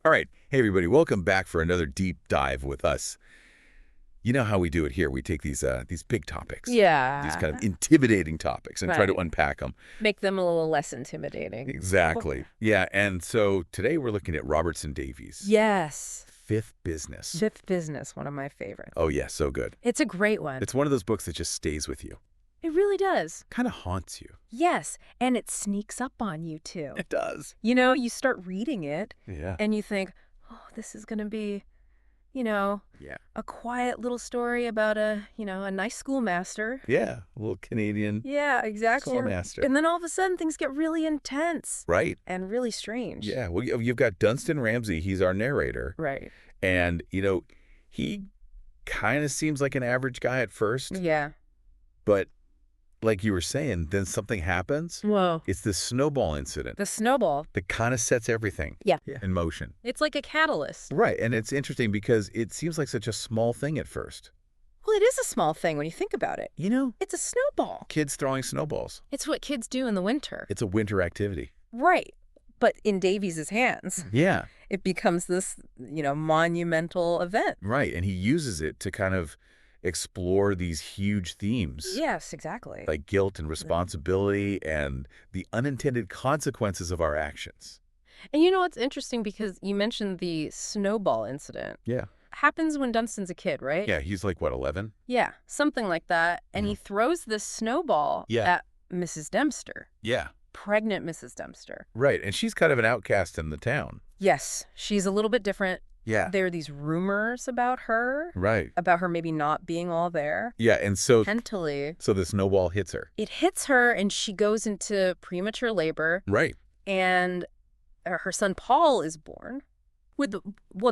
All right. Hey, everybody. Welcome back for another deep dive with us. You know how we do it here. We take these big topics, these kind of Yeah, intimidating topics, and try to right. unpack them. Make them a little less intimidating. Exactly. Yeah. And so today we're looking at Robertson Davies, Yes. Fifth Business. Fifth Business, one of my favorites. Oh, yeah. So good. It's a great one. It's one of those books that just stays with you, It really does. kind of haunts you. Yes, and it sneaks up on you, too. It does. You start reading it, Yeah. and you think, oh, this is going to be, Yeah. a quiet little story about a nice schoolmaster. Yeah. A little Canadian Yeah, exactly. schoolmaster. And then all of a sudden, things get really intense Right. and really strange. Yeah. Well, you've got Dunstan Ramsay. He's our narrator. Right. And, he kind of seems like an average guy at first, Yeah. but like you were saying, then something happens. Whoa. It's this snowball incident The snowball. that kind of sets everything Yeah. in motion. It's like a catalyst. Right. And it's interesting because it seems like such a small thing at first. Well, it is a small thing when you think about it. You know, It's a snowball. kids throwing snowballs. It's what kids do in the winter. It's a winter activity. Right. But in Davies's hands, Yeah. it becomes this, monumental event. Right. And he uses it to kind of explore these huge themes. Yes, exactly. Like guilt and responsibility and the unintended consequences of our actions. And you know what's interesting, because you mentioned the snowball incident. Yeah. Happens when Dunstan's a kid, right? Yeah. He's like, what, 11? Yeah, something like that. And he throws this snowball Yeah. at Mrs. Dempster, Yeah. pregnant Mrs. Dempster. Right. And she's kind of an outcast in the town. Yes, she's a little bit different. Yeah. There are these rumors about her, Right. about her maybe not being all there. Yeah. And so Mentally, the snowball hits her. it hits her and she goes into premature labor, Right. and her son Paul is born with,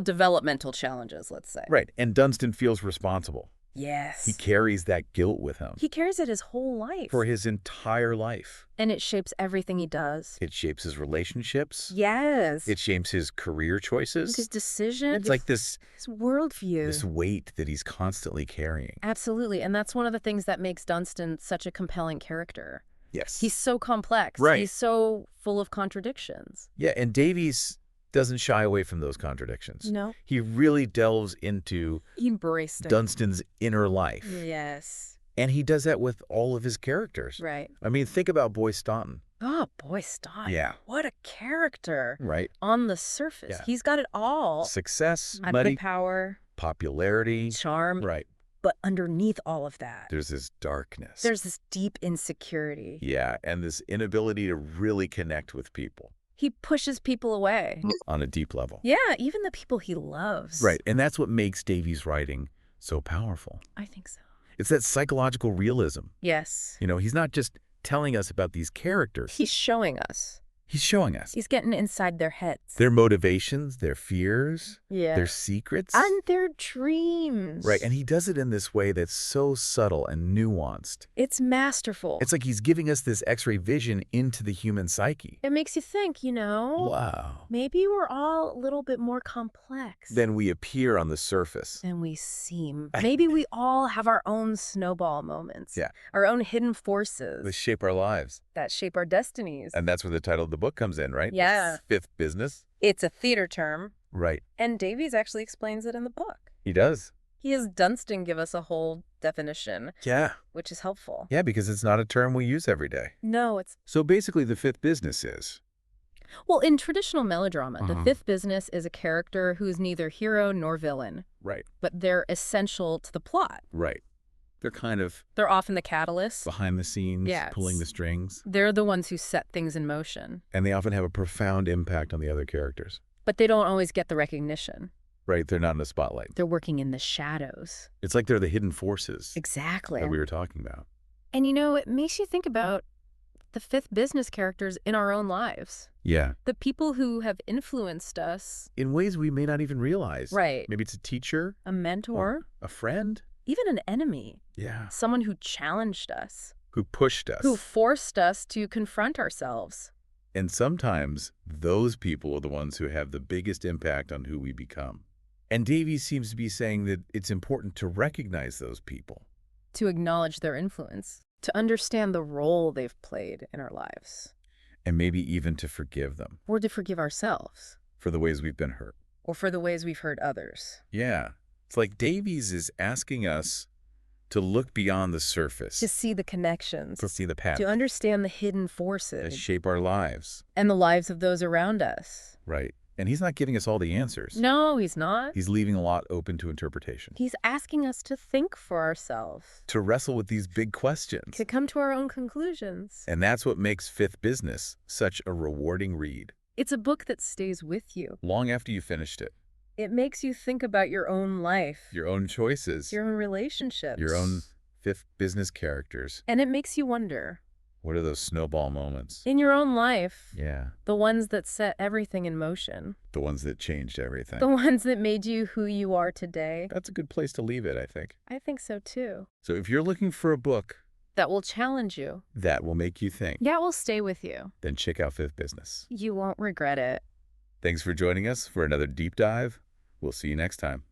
developmental challenges, let's say. Right. And Dunstan feels responsible. Yes. He carries that guilt with him He carries it his whole life. for his entire life. And it shapes everything he does. It shapes his relationships. Yes. It shapes his career choices. His decisions. It's like this his worldview. weight that he's constantly carrying. Absolutely. And that's one of the things that makes Dunstan such a compelling character. Yes. He's so complex. Right. He's so full of contradictions. Yeah. And Davies doesn't shy away from those contradictions. No. He really delves into He embraced it. Dunstan's inner life. Yes. And he does that with all of his characters. Right. I mean, think about Boy Staunton. Oh, boy, Stein. Yeah. What a character. Right. On the surface. Yeah. He's got it all. Success, I've money, got power, popularity. charm. Right. But underneath all of that, There's this darkness. there's this deep insecurity. Yeah, and this inability to really connect with people He pushes people away. on a deep level. Yeah, even the people he loves. Right. And that's what makes Davies' writing so powerful. I think so. It's that psychological realism. Yes. He's not just telling us about these characters. He's showing us. He's showing us He's getting inside their heads. their motivations, their fears, Yeah. their secrets. And their dreams. Right. And he does it in this way that's so subtle and nuanced. It's masterful. It's like he's giving us this X-ray vision into the human psyche. It makes you think, Wow. maybe we're all a little bit more complex Then we appear on the surface. than we seem. Maybe we all have our own snowball moments. Yeah. Our own hidden They forces shape our lives. that shape our destinies. And that's where the title of the book comes in, right? Yeah. Fifth Business. It's a theater term, Right. and Davies actually explains it in the book. He does. He has Dunstan give us a whole definition, Yeah. which is helpful. Yeah, because it's not a term we use every day. No, it's... So basically the fifth business is. Well, in traditional melodrama, the Uh-huh. fifth business is a character who's neither hero nor villain, Right. but they're essential to the plot. Right. They're kind of They're often the catalyst. behind the scenes, Yeah, pulling the it's- strings. They're the ones who set things in motion, And they often have a profound impact on the other characters. but they don't always get the recognition. Right. They're not in the spotlight. They're working in the shadows. It's like they're the hidden forces Exactly. that we were talking about. And it makes you think about the fifth business characters in our own lives. Yeah. The people who have influenced us. In ways we may not even realize. Right. Maybe it's a teacher, A mentor, a friend. even an enemy. Yeah. Someone who challenged us, Who pushed us. who forced us to confront ourselves. And sometimes those people are the ones who have the biggest impact on who we become. And Davies seems to be saying that it's important to recognize those people. To acknowledge their influence, to understand the role they've played in our lives, And maybe even to forgive them. or to forgive ourselves. for the ways we've been hurt. Or for the ways we've hurt others. Yeah. It's like Davies is asking us to look beyond the surface. To see the connections. To see the pattern. To understand the hidden That forces. shape our lives. And the lives of those around us. Right. And he's not giving us all the answers. No, he's not. He's leaving a lot open to interpretation. He's asking us to think for ourselves. To wrestle with these big questions. To come to our own conclusions. And that's what makes Fifth Business such a rewarding read. It's a book that stays with you. Long after you finished it. It makes you think about your own life. Your own choices. Your own relationships. Your own Fifth Business characters. And it makes you wonder. What are those snowball moments? In your own life. Yeah. The ones that set everything in motion. The ones that changed everything. The ones that made you who you are today. That's a good place to leave it, I think. I think so too. So if you're looking for a book that will challenge you, that will make you think, that will stay with you, then check out Fifth Business. You won't regret it. Thanks for joining us for another deep dive. We'll see you next time.